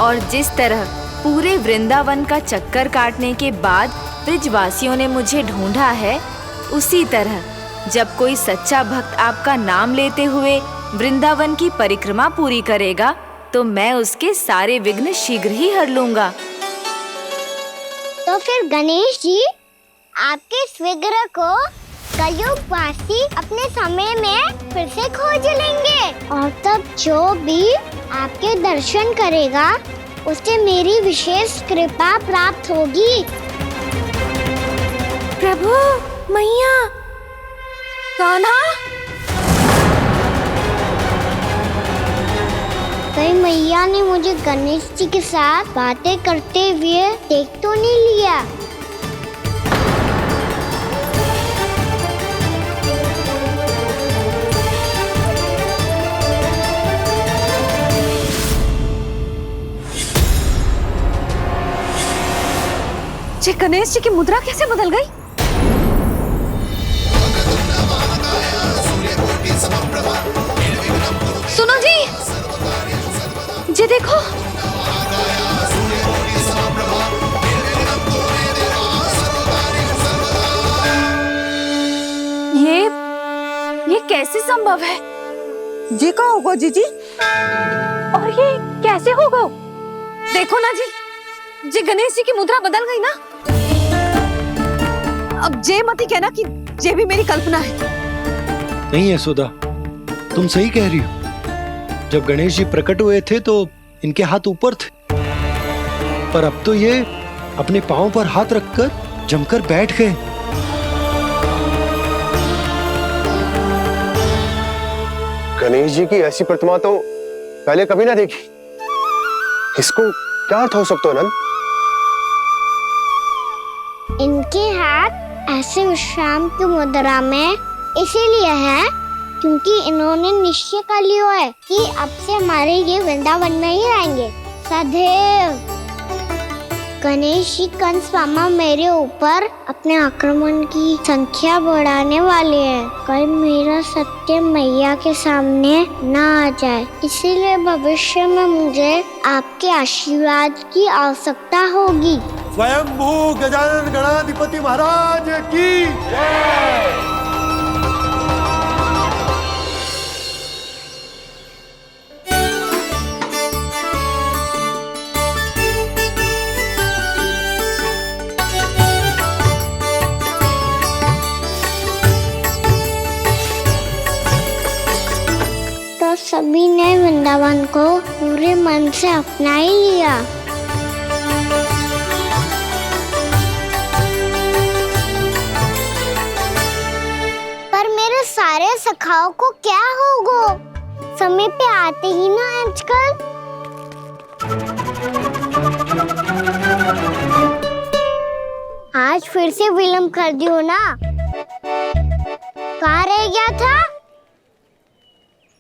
और जिस तरह पूरे वृंदावन का चक्कर काटने के बाद ब्रिजवासियों ने मुझे ढूंढा है, उसी तरह जब कोई सच्चा भक्त आपका नाम लेते हुए वृंदावन की परिक्रमा पूरी करेगा तो मैं उसके सारे विघ्न शीघ्र ही हर लूंगा। तो फिर गणेश जी, आपके इस विग्रह को कलयुग वासी अपने समय में फिर से खोज लेंगे और तब जो भी आपके दर्शन करेगा उसे मेरी विशेष कृपा प्राप्त होगी। प्रभु, मैया, कान्हा, कहीं मैया ने मुझे गणेश जी के साथ बातें करते हुए देख तो नहीं लिया? ये गणेश जी की मुद्रा कैसे बदल गई? सुनो जी, ये देखो। ये कैसे संभव है? जी का होगा जीजी? और ये कैसे होगा? देखो ना जी, जी गणेश जी की मुद्रा बदल गई ना। अब जे मत ही कहना कि ये भी मेरी कल्पना है। नहीं यशोदा, तुम सही कह रही हो। जब गणेश जी प्रकट हुए थे तो इनके हाथ ऊपर थे, पर अब तो ये अपने पांव पर हाथ रखकर जमकर बैठ गए। गणेश जी की ऐसी प्रतिमा तो पहले कभी ना देखी। इसको क्या अर्थ हो सकता है नंद? इनके हाथ ऐसे विश्राम की मुद्रा में इसीलिए है क्योंकि इन्होंने निश्चय कर लिया है कि अब से हमारे ये वृंदावन में ही रहेंगे सदैव। गणेश जी कंस मामा मेरे ऊपर अपने आक्रमण की संख्या बढ़ाने वाले हैं। कल मेरा सत्य मैया के सामने ना आ जाए, इसीलिए भविष्य में मुझे आपके आशीर्वाद की आवश्यकता होगी। स्वयंभू गजानन गणाधिपति महाराज की जय। तो सभी ने वृंदावन को पूरे मन से अपना ही लिया। पर मेरे सारे सखाओं को क्या होगा? समय पे आते ही ना आजकल। आज फिर से विलंब कर दियो ना। कहाँ रह गया था?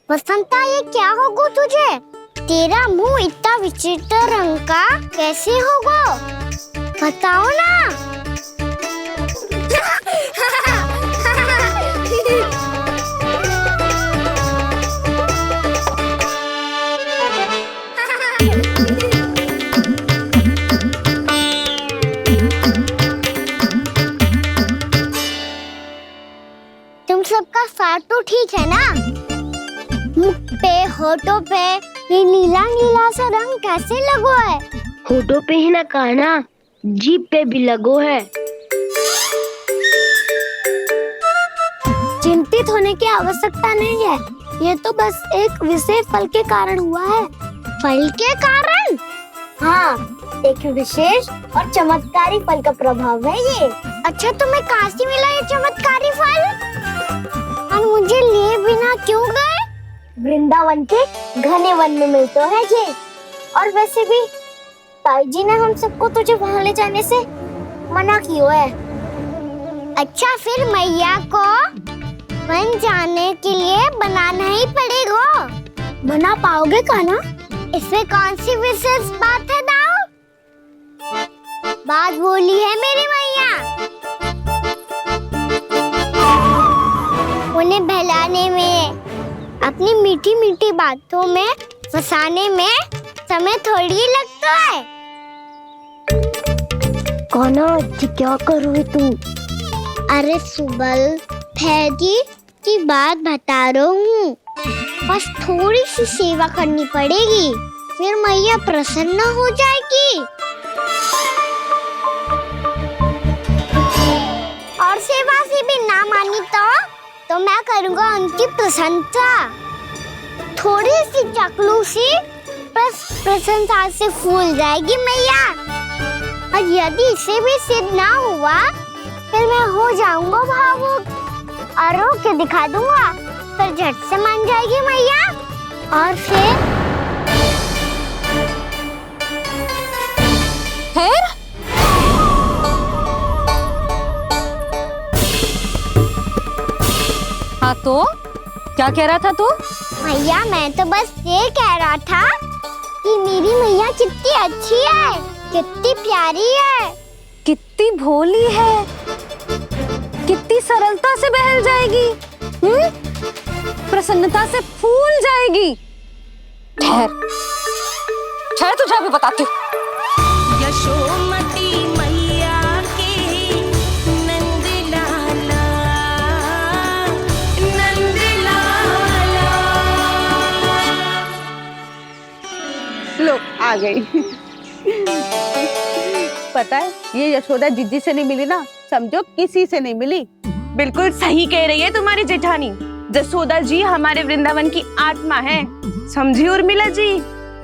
वसंता, ये क्या होगा तुझे? तेरा मुंह इतना विचित्र रंग का कैसे होगा? बताओ ना। तुम सबका साथ तो ठीक है ना? मुख पे, होठों पे ये नीला नीला सा रंग कैसे लगो है? होठों पे ही ना कान्हा, जीभ पे भी लगो है। चिंतित होने की आवश्यकता नहीं है, ये तो बस एक विशेष फल के कारण हुआ है। फल के कारण? हाँ, एक विशेष और चमत्कारी फल का प्रभाव है ये। अच्छा, तुम्हें कहाँ से मिला ये चमत्कारी फल? और मुझे लिए बिना क्यों गए? वृंदावन के घने वन में मिलता है ये। और वैसे भी ताई जी ने हम सबको तुझे वहाँ ले जाने से मना किया है। अच्छा, फिर मैया को वन जाने के लिए बनाना ही पड़ेगा। बना पाओगे कान्हा? इसमें कौन सी विशेष बात है दाऊ? बात बोली है मेरी मैया। उन्हें बहलाने में, अपनी मीठी मीठी बातों में फंसाने में समय थोड़ी लगता है। कौन जी क्या करो तू? अरे सुबल फैजी की बात बता रहा हूँ, बस थोड़ी सी सेवा करनी पड़ेगी, फिर मैया प्रसन्न हो जाएगी। और सेवा से भी ना मानी तो मैं करूँगा उनकी प्रशंसा। थोड़ी सी चाकलूसी बस प्रशंसा से फूल जाएगी मैया। और यदि इसे भी सिद्ध ना हुआ फिर मैं हो जाऊंगा भावुक और रो के दिखा दूंगा, फिर झट से मान जाएगी मैया। और फिर हाँ तो क्या कह रहा था तू? मैया मैं तो बस ये कह रहा था कि मेरी मैया कितनी अच्छी है, कितनी प्यारी है, कितनी भोली है, कितनी सरलता से बहल जाएगी, प्रसन्नता से फूल जाएगी। ठहर ठहर, तुझे भी बताती हूँ। यशोमती मैया के नंद लाला, नंद लाला। लो आ गई। पता है ये यशोदा जीजी से नहीं मिली ना, समझो किसी से नहीं मिली। बिल्कुल सही कह रही है तुम्हारी जेठानी। जसोदा जी हमारे वृंदावन की आत्मा है, समझी उर्मिला जी।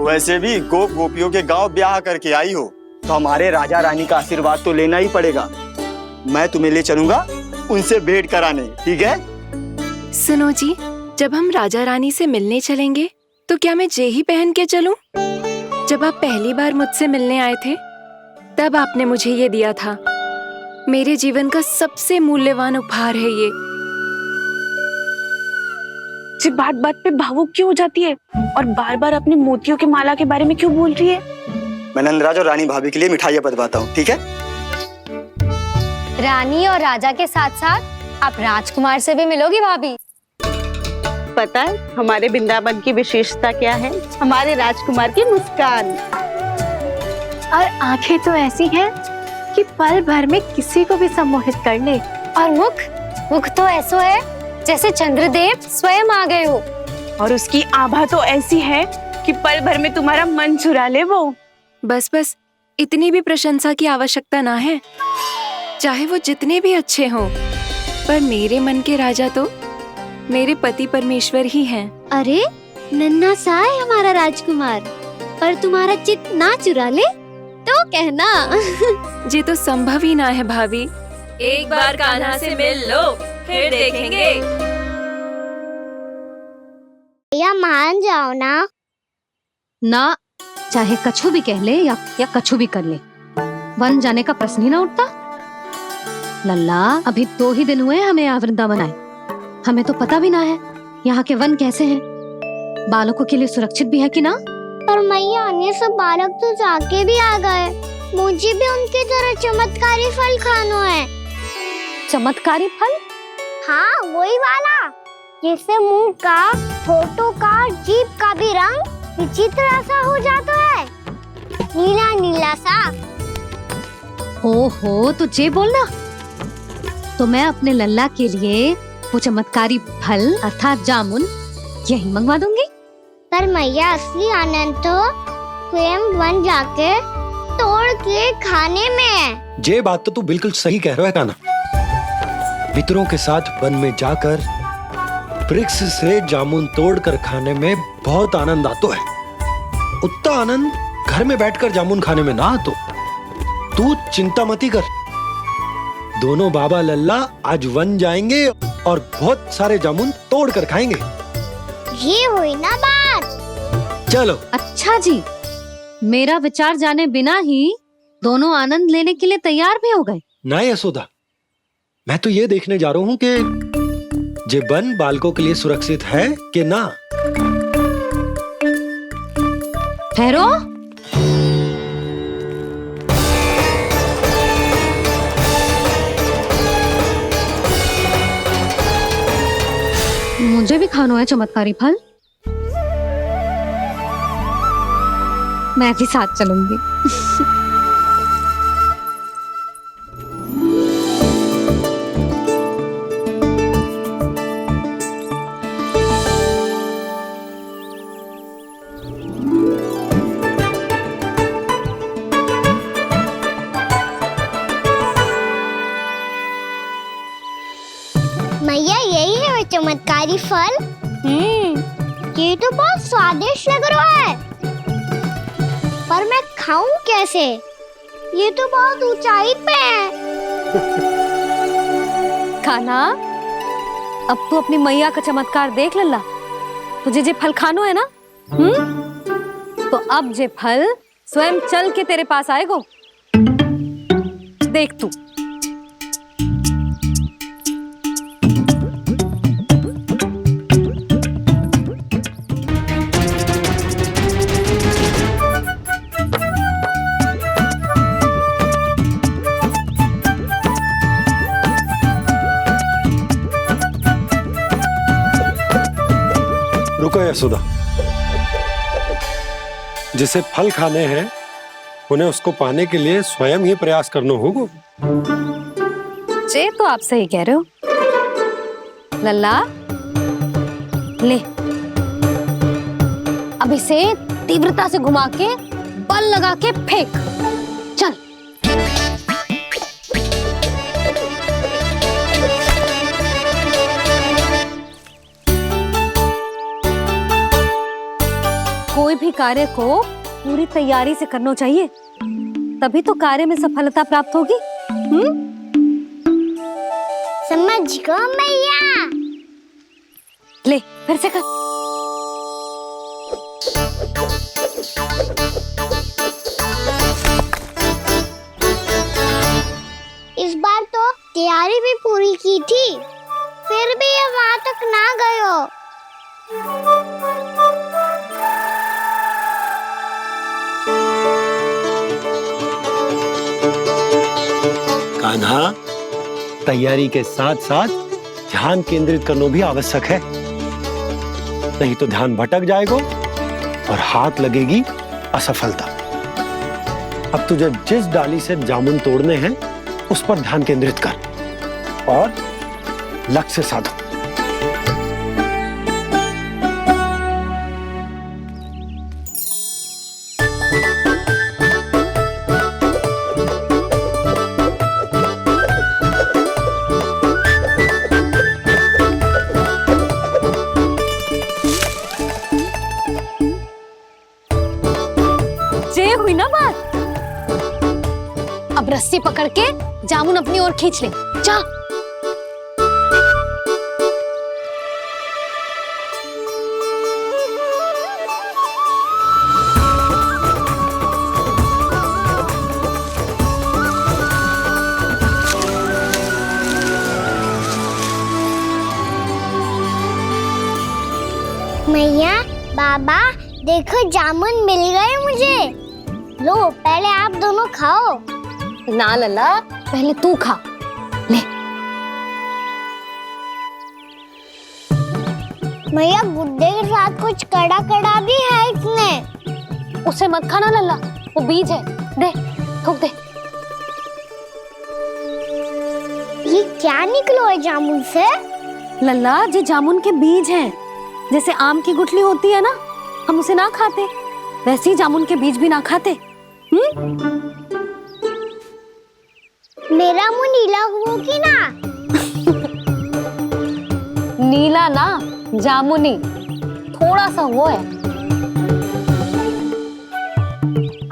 वैसे भी गोप गोपियों के गांव ब्याह करके आई हो तो हमारे राजा रानी का आशीर्वाद तो लेना ही पड़ेगा। मैं तुम्हें ले चलूंगा उनसे भेंट कराने, ठीक है? सुनो जी, जब हम राजा रानी से मिलने चलेंगे तो क्या मैं जे ही पहन के चलूं? जब आप पहली बार मुझसे मिलने आए थे तब आपने मुझे ये दिया था। मेरे जीवन का सबसे मूल्यवान उपहार है ये। जी बात बात पे भावुक क्यों हो जाती है और बार बार अपनी मोतियों की माला के बारे में क्यों बोल रही है? मैं नंदराज और रानी भाभी के लिए मिठाइयाँ बंटवाता हूँ, ठीक है? रानी और राजा के साथ साथ आप राजकुमार से भी मिलोगी भाभी। पता है हमारे वृंदावन की विशेषता क्या है? हमारे राजकुमार की मुस्कान। और आंखें तो ऐसी हैं कि पल भर में किसी को भी सम्मोहित कर ले। और मुख तो ऐसा है जैसे चंद्रदेव स्वयं आ गए हो। और उसकी आभा तो ऐसी है कि पल भर में तुम्हारा मन चुरा ले वो। बस बस, इतनी भी प्रशंसा की आवश्यकता ना है। चाहे वो जितने भी अच्छे हों, पर मेरे मन के राजा तो मेरे पति परमेश्वर ही हैं। अरे नन्हा सा है हमारा राजकुमार, पर तुम्हारा चित्त ना चुरा ले तो कहना। ये तो संभव ही ना है भाभी। एक बार कान्हा से मिल लो, फिर देखेंगे। या मान जाओ ना, चाहे कछु भी कह ले या कछु भी कर ले, वन जाने का प्रश्न ही ना उठता। लल्ला, अभी 2 ही दिन हुए हमें यहाँ वृंदावन आए, हमें तो पता भी ना है यहाँ के वन कैसे हैं, बालकों के लिए सुरक्षित भी है कि ना। पर मैया अन्य सब बालक तो जाके भी आ गए, मुझे भी उनके तरह चमत्कारी फल खाना है। चमत्कारी फल? हाँ वही वाला, जिससे मुंह का, होठों का, जीभ का भी रंग विचित्र सा हो जाता है, नीला नीला सा। ओहो, तो जे बोलना। तो मैं अपने लल्ला के लिए वो चमत्कारी फल अर्थात जामुन यही मंगवा दूंगी। पर मैया असली आनंद तो स्वयं वन जाके तोड़ के खाने में है। ये बात तो तू बिल्कुल सही कह रहा है कान्हा। मित्रों के साथ वन में जाकर वृक्ष से जामुन तोड़कर खाने में बहुत आनंद आता है। उतना आनंद घर में बैठकर जामुन खाने में ना आतो। तू चिंता मती कर, दोनों बाबा लल्ला आज वन जाएंगे और बहुत सारे जामुन तोड़कर खाएंगे। ये हुई ना बात। चलो। अच्छा जी, मेरा विचार जाने बिना ही दोनों आनंद लेने के लिए तैयार भी हो गए। ना यशोदा, मैं तो ये देखने जा रहा हूँ कि ये वन बालकों के लिए सुरक्षित है कि ना। ठहरो, मुझे भी खाना है चमत्कारी फल। मैं भी साथ चलूंगी। मैया यही है वो चमत्कारी फल। ये तो बहुत स्वादिष्ट लग रहा है, पर मैं खाऊं कैसे? ये तो बहुत ऊंचाई पे है। खाना, अब तू अपनी मैया का चमत्कार देख लल्ला। तुझे जे फल खानो है ना, तो अब जे फल स्वयं चल के तेरे पास आएगो। देख तू। रुको यशोदा, जिसे फल खाने हैं उन्हें उसको पाने के लिए स्वयं ही प्रयास करना होगा। जे तो आप सही कह रहे हो लल्ला। ले, अब इसे तीव्रता से घुमा के बल लगा के फेंक। चल। कोई भी कार्य को पूरी तैयारी से करना चाहिए, तभी तो कार्य में सफलता प्राप्त होगी। समझ गो मैया। ले, फिर से कर। इस बार तो तैयारी भी पूरी की थी, फिर भी ये वहां तक ना गयो। कान्हा, तैयारी के साथ साथ ध्यान केंद्रित करना भी आवश्यक है, नहीं तो ध्यान भटक जाएगा और हाथ लगेगी असफलता। अब तुझे जिस डाली से जामुन तोड़ने हैं उस पर ध्यान केंद्रित कर और लक्ष्य साधो। ये हुई ना बात। अब रस्सी पकड़ के जामुन अपनी ओर खींच ले। जा। मैया, बाबा, देखो जामुन मिल गए मुझे। लो, पहले आप दोनों खाओ। ना लल्ला, पहले तू खा। ले। मैया, गुड्डे के साथ कुछ कड़ा कड़ा भी है इसमें। उसे मत खाना लल्ला, वो बीज है। दे, थूक दे। ये क्या निकलो है जामुन से? लल्ला, ये जामुन के बीज हैं। जैसे आम की गुठली होती है ना, हम उसे ना खाते, वैसे ही जामुन के बीज भी ना खाते। मेरा मुंह नीला हुआ कि ना? नीला ना, जामुनी। थोड़ा सा वो है।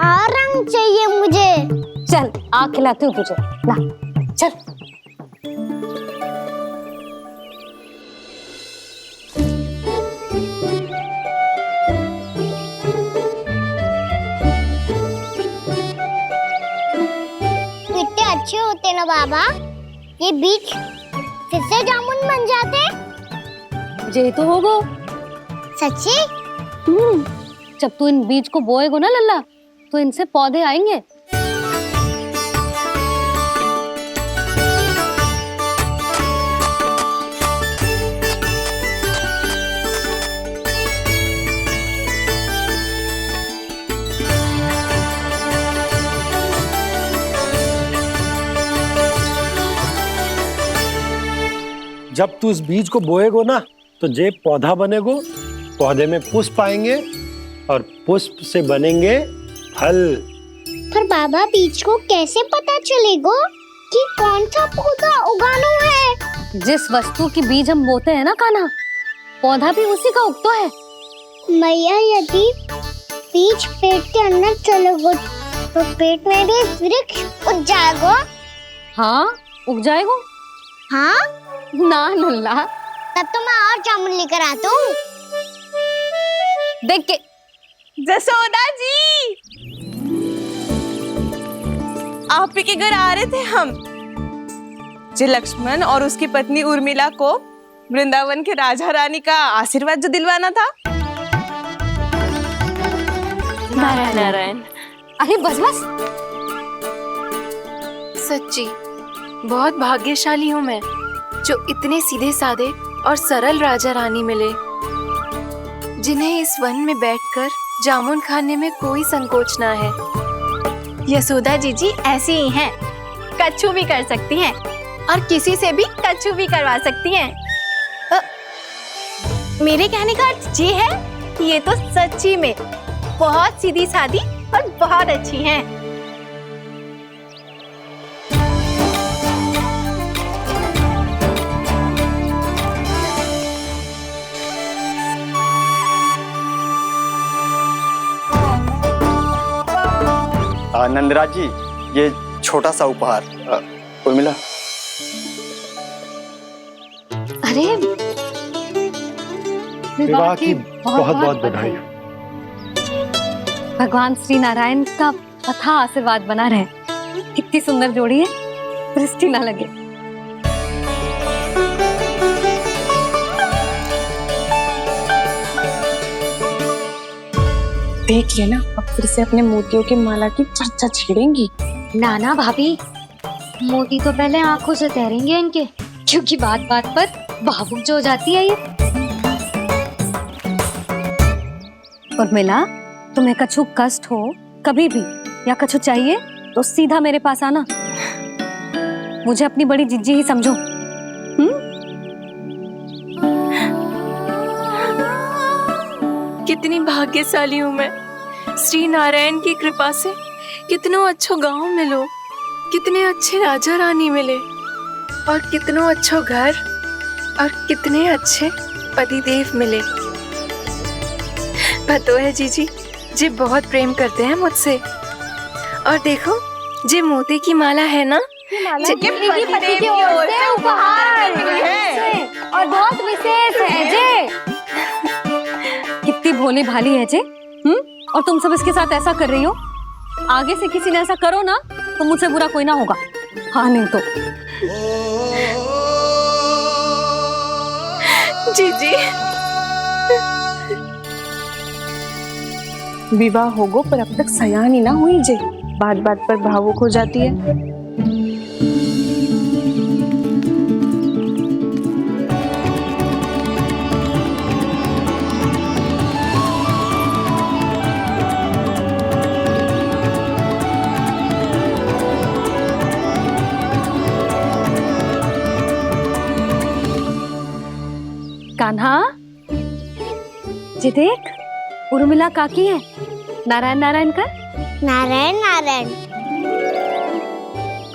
और रंग चाहिए मुझे। चल, आ खिलाती हूँ तुझे। ला, चल। अच्छे होते ना बाबा, ये बीज फिर से जामुन बन जाते। जे तो होगो। सच्ची? जब तू इन बीज को बोएगो ना लल्ला, तो इनसे पौधे आएंगे। जब तू इस बीज को बोएगो ना तो जे पौधा बनेगो, पौधे में पुष्प आएंगे और पुष्प से बनेंगे फल। पर बाबा बीज को कैसे पता चलेगा कि कौन सा पौधा उगाना है? जिस वस्तु की बीज हम बोते हैं ना कान्हा, पौधा भी उसी का उगता है। मैया यदि बीज पेट के अंदर चलेगा तो पेट में भी वृक्ष उग जाएगा। हाँ, उग जाएगा। हाँ ना नल्ला, तब तो मैं और जामुन लेकर आता हूँ। देख के जसोदा जी, आप ही के घर आ रहे थे हम। जी लक्ष्मण और उसकी पत्नी उर्मिला को वृंदावन के राजा रानी का आशीर्वाद जो दिलवाना था। नारायण नारायण। अरे बस बस, सच्ची बहुत भाग्यशाली हूँ मैं, जो इतने सीधे साधे और सरल राजा रानी मिले, जिन्हें इस वन में बैठकर जामुन खाने में कोई संकोच ना है। यशोदा जीजी ऐसी ही हैं, कच्छू भी कर सकती हैं और किसी से भी कच्छू भी करवा सकती हैं। मेरे कहने का अर्थ ये है कि ये तो सच्ची में बहुत सीधी सादी और बहुत अच्छी हैं। नंदराज जी, ये छोटा सा उपहार। उर्मिला। अरे विवाह की बहुत बहुत बधाई। भगवान श्री नारायण का अथाह आशीर्वाद बना रहे। कितनी सुंदर जोड़ी है, दृष्टि ना लगे। देख लेना, अब फिर से अपने मोतियों की माला की चर्चा छेड़ेंगी। नाना भाभी, मोती तो पहले आंखों से तैरेंगे इनके, क्योंकि बात बात पर भावुक जो हो जाती है ये। उर्मिला, तुम्हें कछु कष्ट हो कभी भी या कछु चाहिए तो सीधा मेरे पास आना। मुझे अपनी बड़ी जिज्जी ही समझो। कितनी भाग्यशाली हूँ मैं, श्री नारायण की कृपा से कितनों अच्छो गांव मिलो, कितने अच्छे राजा रानी मिले और कितनों अच्छो घर और कितने अच्छे पतिदेव मिले। पतो है जीजी, जे बहुत प्रेम करते हैं मुझसे। और देखो, जे मोती की माला है ना, पति की ओर से उपहार है और बहुत विशेष है जे। कितनी भोली भाली है जे। और तुम सब इसके साथ ऐसा कर रही हो। आगे से किसी ने ऐसा करो ना तो मुझसे बुरा कोई ना होगा। हाँ नहीं तो जीजी। विवाह होगो पर अब तक सयानी ना हुई जे, बात बात पर भावुक हो जाती है। कान्हा, जी देख, उर्मिला काकी है। नारायण नारायण कर। नारायण नारायण।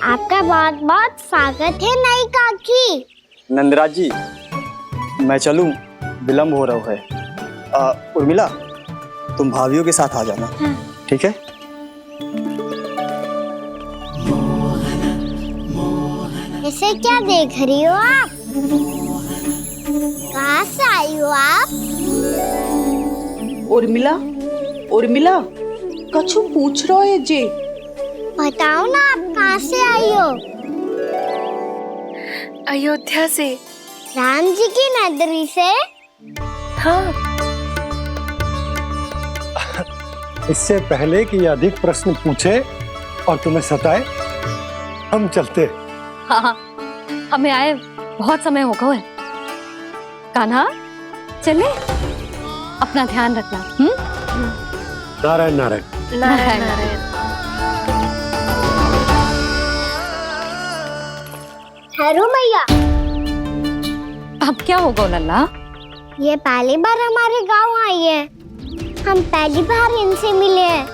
आपका बहुत बहुत स्वागत है नई काकी। नंदराज जी, मैं चलूं, विलम्ब हो रहा है। उर्मिला, तुम भाभियों के साथ आ जाना। हाँ। ठीक है। इसे क्या देख रही हो आप? कहाँ से आई हो आप? उर्मिला, उर्मिला, कछु पूछ रहा है जे। बताओ ना, आप कहाँ से आई हो? अयोध्या से। राम जी की नगरी से? हाँ। इससे पहले कि ये अधिक प्रश्न पूछे और तुम्हें सताए, हम चलते। हाँ, हमें आए बहुत समय हो गया है। कान्हा, चले, अपना ध्यान रखना। नारायण नारायण। नारायण नारायण। ठहरो मैया। अब क्या होगा लल्ला? ये पहली बार हमारे गांव आई है, हम पहली बार इनसे मिले हैं,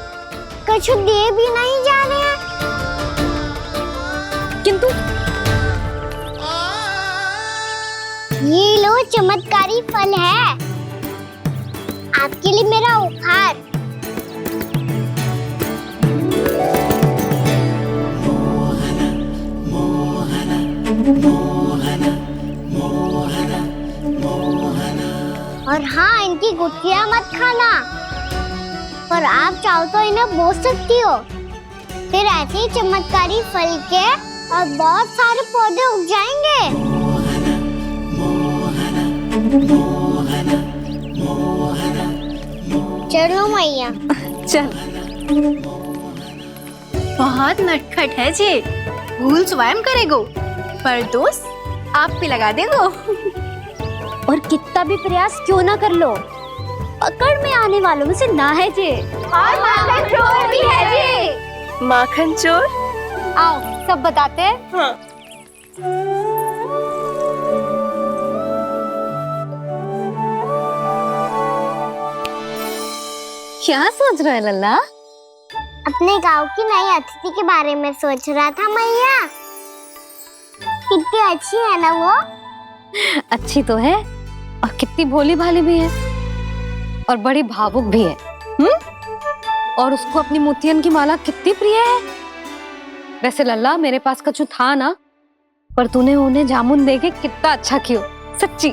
कछु दिए भी नहीं जा रहे हैं। किंतु ये लो चमत्कारी फल है, आपके लिए मेरा उपहार। और हाँ, इनकी गुठलियां मत खाना, और आप चाहो तो इन्हें बो सकती हो, फिर ऐसे ही चमत्कारी फल के और बहुत सारे पौधे उग जाएंगे। चलो मैया। चल। बहुत नटखट है जी, भूल स्वयं करेगो, पर दोस्त आप पे लगा देगो। और कितना भी प्रयास क्यों ना कर लो, पकड़ में आने वालों में से ना है जी। और माखन चोर भी है जी। माखन चोर? आओ सब बताते हैं। हाँ। क्या सोच रहा है लल्ला? अपने गांव की नई अतिथि के बारे में सोच रहा था मैया। कितनी अच्छी है ना वो? अच्छी तो है, और कितनी भोली भाली भी है, और बड़ी भावुक भी है। और उसको अपनी मोतियन की माला कितनी प्रिय है। वैसे लल्ला, मेरे पास कछु था ना, पर तूने उन्हें जामुन देके कितना अच्छा किया, सच्ची।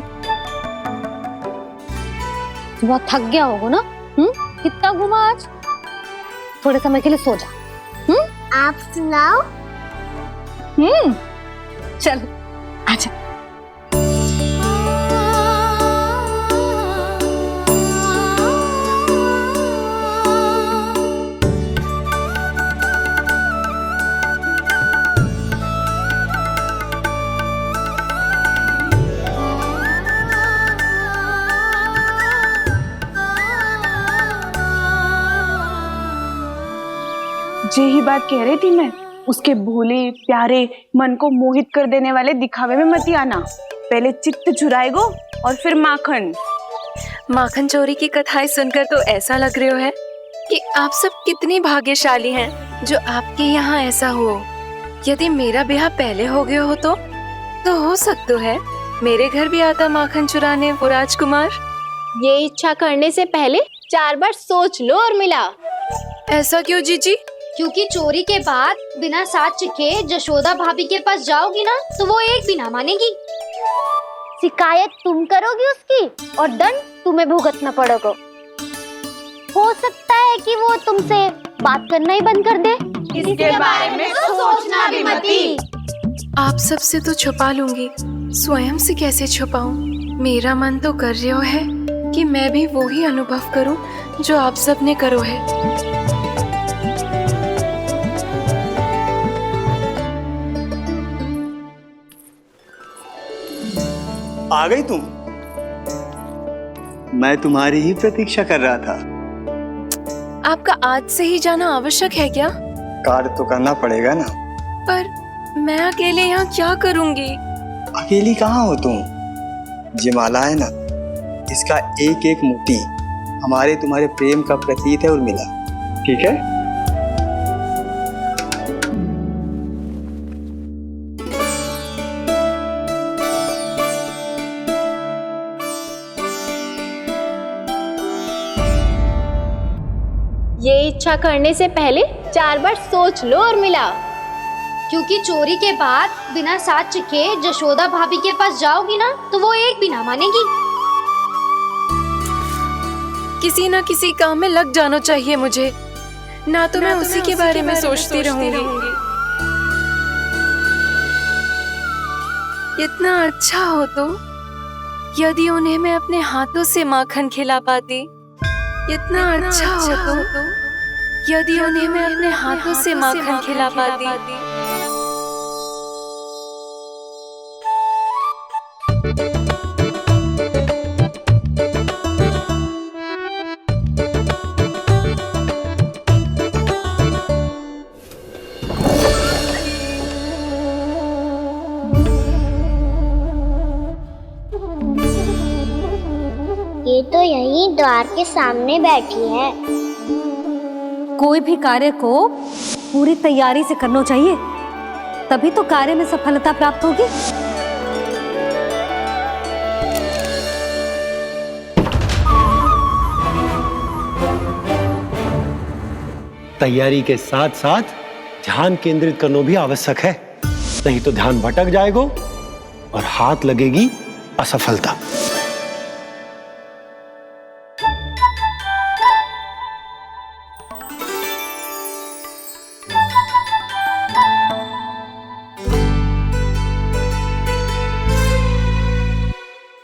बहुत थक गया होगा ना? कितना घुमा आज, थोड़े समय के लिए सो जा। आप सुनाओ। चल आजा। यही बात कह रही थी मैं, उसके भोले प्यारे मन को मोहित कर देने वाले दिखावे में मत आना। पहले चित्त चुराएगो और फिर माखन। माखन चोरी की कथाएं सुनकर तो ऐसा लग रहा है कि आप सब कितनी भाग्यशाली हैं जो आपके यहाँ ऐसा हो। यदि मेरा ब्याह पहले हो गया हो तो हो सकता है मेरे घर भी आता माखन चुराने वो राजकुमार। ये इच्छा करने से पहले 4 बार सोच लो और मिला। ऐसा क्यों जीजी? क्योंकि चोरी के बाद बिना साथ चिखे जशोदा भाभी के पास जाओगी ना, तो वो एक भी ना मानेगी। शिकायत तुम करोगी उसकी, और दंड तुम्हें भुगतना पड़ेगा। हो सकता है कि वो तुमसे बात करना ही बंद कर दे। इसके बारे में तो सोचना भी मती। आप सबसे तो छुपा लूंगी, स्वयं से कैसे छुपाऊं? मेरा मन तो कर रहा है कि मैं भी वो ही अनुभव करूं जो आप सब ने करो है। आ गई तुम? मैं तुम्हारी ही प्रतीक्षा कर रहा था। आपका आज से ही जाना आवश्यक है क्या? कार्य तो करना पड़ेगा ना। पर मैं अकेले यहाँ क्या करूँगी? अकेली कहाँ हो तुम? ये माला है ना, इसका एक एक मोती हमारे तुम्हारे प्रेम का प्रतीक है उर्मिला, ठीक है? ये इच्छा करने से पहले 4 बार सोच लो और मिला। क्योंकि चोरी के बाद बिना साथ चिखे जशोदा भाभी के पास जाओगी ना, तो वो एक भी ना मानेगी। किसी न किसी काम में लग जाना चाहिए मुझे, ना तो मैं उसी के बारे में सोचती रहूंगी। इतना अच्छा हो तो यदि उन्हें मैं अपने हाथों से माखन खिला पाती। इतना अच्छा हो तो यदि उन्हें मैं अपने हाथों से माखन खिला पाती। मम्मी तो यहीं द्वार के सामने बैठी है। कोई भी कार्य को पूरी तैयारी से करना चाहिए, तभी तो कार्य में सफलता प्राप्त होगी। तैयारी के साथ साथ ध्यान केंद्रित करना भी आवश्यक है, नहीं तो ध्यान भटक जाएगा और हाथ लगेगी असफलता।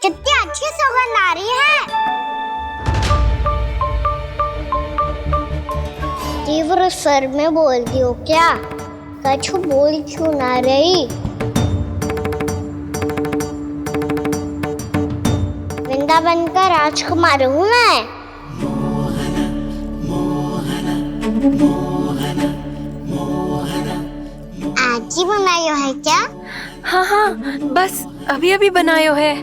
कितनी अच्छी सुगंध आ रही है। तीव्र स्वर में बोलती हो क्या? कछु बोल क्यों ना रही? वृंदावन का राजकुमार हूँ मैं। आज ही बनायो है क्या? हाँ हाँ, बस अभी अभी बनायो है।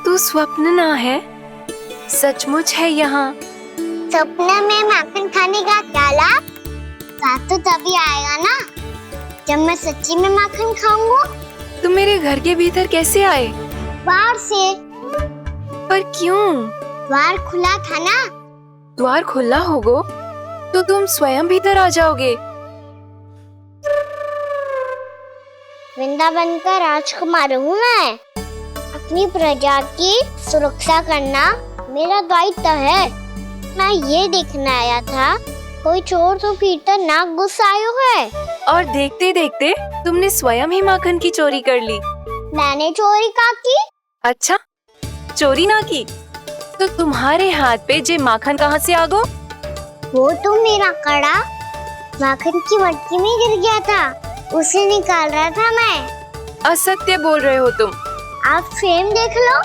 तू स्वप्न ना है, सचमुच है यहाँ। सपने में माखन खाने का क्या लाभ? स्वाद तो तभी आएगा ना जब मैं सच्ची में माखन खाऊंगा। तुम मेरे घर के भीतर कैसे आए? बाहर से। पर क्यों? द्वार खुला था ना। द्वार खुला होगा तो तुम स्वयं भीतर आ जाओगे। वृंदावन का राजकुमार हूँ मैं। अपनी प्रजा की सुरक्षा करना मेरा दायित्व है। मैं ये देखने आया था कोई चोर तो भीतर ना घुस आयो है। और देखते देखते तुमने स्वयं ही माखन की चोरी कर ली। मैंने चोरी का की? अच्छा, चोरी ना की तो तुम्हारे हाथ पे जे माखन कहाँ से आ गो? वो तो मेरा कड़ा माखन की मटकी में गिर गया था, उसे निकाल रहा था मैं। असत्य बोल रहे हो तुम। आप स्वयं देख लो।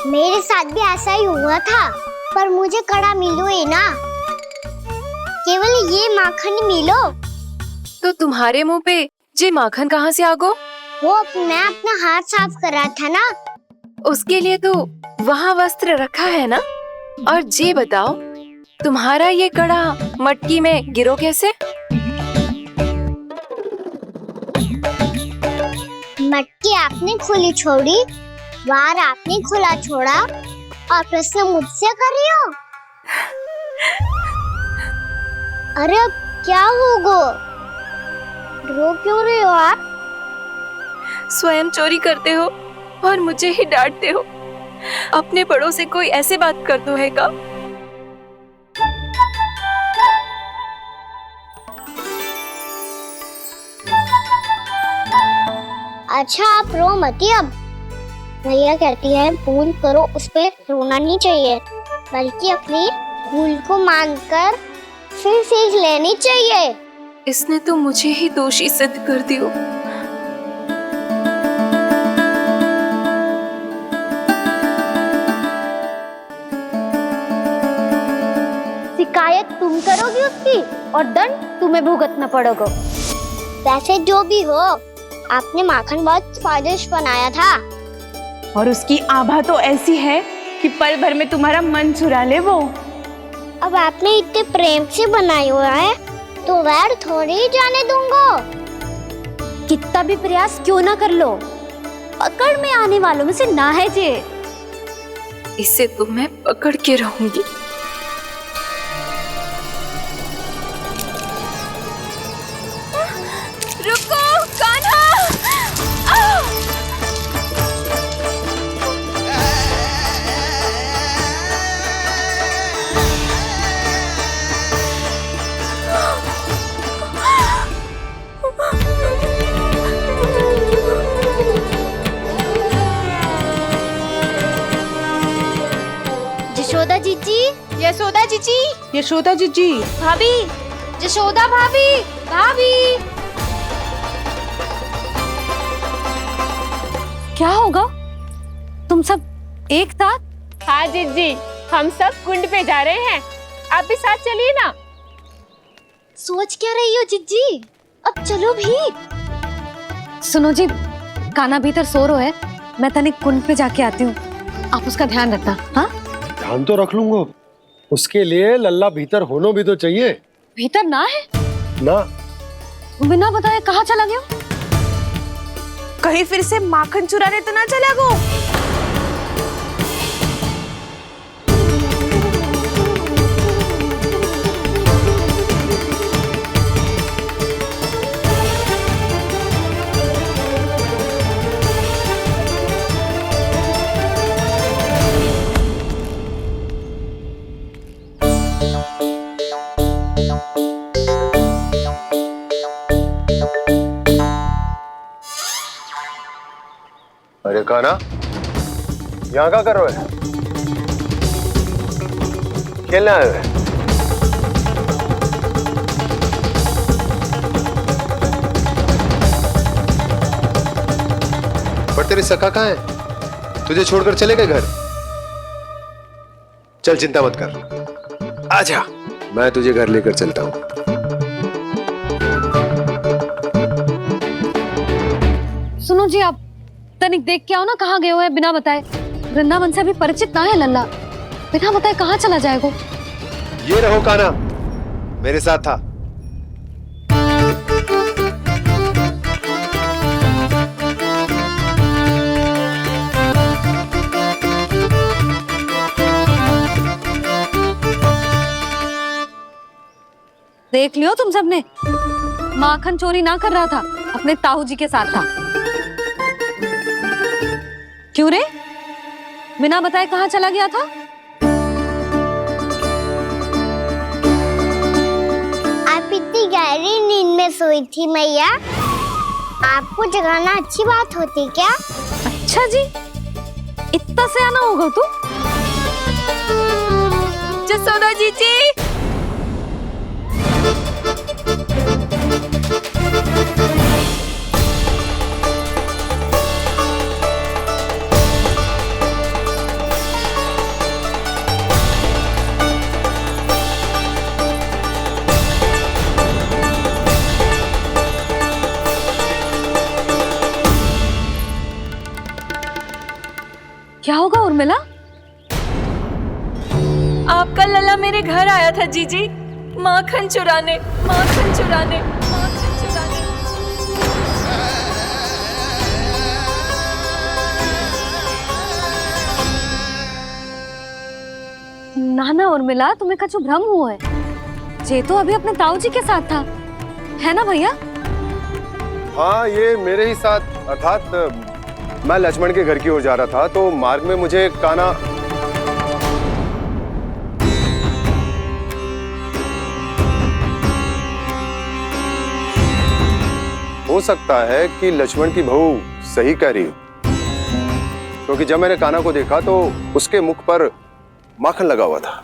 मेरे साथ भी ऐसा ही हुआ था, पर मुझे कड़ा मिलो ही ना, केवल ये माखन मिलो। तो तुम्हारे मुंह पे जे माखन कहाँ से आ गो? वो मैं अपना हाथ साफ कर रहा था ना। उसके लिए तो वहाँ वस्त्र रखा है ना। और जे बताओ, तुम्हारा ये कड़ा मटकी में गिरो कैसे? मटकी आपने खुली छोड़ी, द्वार आपने खुला छोड़ा, और प्रश्न मुझसे कर रही हो? अरे अब क्या होगा? रो क्यों रहे हो आप? स्वयं चोरी करते हो और मुझे ही डांटते हो। अपने बड़ों से कोई ऐसे बात कर दो है का? अच्छा आप रो मती। अब भैया कहती है भूल करो, उस पे रोना नहीं चाहिए, बल्कि अपनी भूल को मानकर फिर सीख लेनी चाहिए। इसने तो मुझे ही दोषी सिद्ध कर दियो। शिकायत तुम करोगी उसकी और दंड तुम्हें भुगतना पड़ेगा। वैसे जो भी हो, आपने माखन बहुत स्वादिष्ट बनाया था। और उसकी आभा तो ऐसी है कि पल भर में तुम्हारा मन चुरा ले वो। अब आपने इतने प्रेम से बनाया हुआ है तो वैर थोड़ी ही जाने दूंगा। कितना भी प्रयास क्यों ना कर लो, पकड़ में आने वालों में से ना है जे। इसे तो मैं पकड़ के रहूंगी। रुको कान्हा! यशोदा जीजी, यशोदा जीजी, यशोदा जीजी, भाभी, यशोदा भाभी, भाभी। क्या होगा? तुम सब एक साथ? हाँ जीजी, हम सब कुंड पे जा रहे हैं, आप भी साथ चलिए ना। सोच क्या रही हो जीजी? अब चलो भी। सुनो जी, काना भीतर सो रो है, मैं तनिक कुंड पे जाके आती हूँ, आप उसका ध्यान रखना। हाँ, ध्यान तो रख लूंगा, उसके लिए लल्ला भीतर होना भी तो चाहिए। भीतर ना है? ना, बिना बताए कहाँ चला गया? कहीं फिर से माखन चुराने तो ना चला गो। अरे काना, यहाँ क्या कर रहे हो? खेलने आए हुए? पर तेरे सखा कहाँ है? तुझे छोड़कर चले गए घर? चल चिंता मत कर, आजा, मैं तुझे घर लेकर चलता हूँ। सुनो जी, आप तनिक देख के आओ ना कहाँ गए हो है बिना बताए। वृंदावन से अभी परिचित ना है लल्ला, बिना बताए कहाँ चला जाएगा? ये रहो काना, मेरे साथ था। देख लियो तुम सबने, माखन चोरी ना कर रहा था, अपने ताऊ जी के साथ था। क्यों रे, बिना बताए कहाँ चला गया था? आप इतनी गहरी नींद में सोई थी मैया, आपको जगाना अच्छी बात होती क्या? अच्छा जी, इतना सयाना होगा तू? यशोदा जीजी, क्या होगा उर्मिला? आपका लल्ला मेरे घर आया था जीजी, माखन चुराने, माखन चुराने, माखन चुराने। ना ना उर्मिला, तुम्हें कछु भ्रम हुआ है, जे तो अभी अपने ताऊ जी के साथ था, है ना भैया? हाँ, ये मेरे ही साथ, अर्थात मैं लक्ष्मण के घर की ओर जा रहा था, तो मार्ग में मुझे काना हो सकता है कि लक्ष्मण की बहू सही कह रही हो, क्योंकि जब मैंने काना को देखा तो उसके मुख पर माखन लगा हुआ था।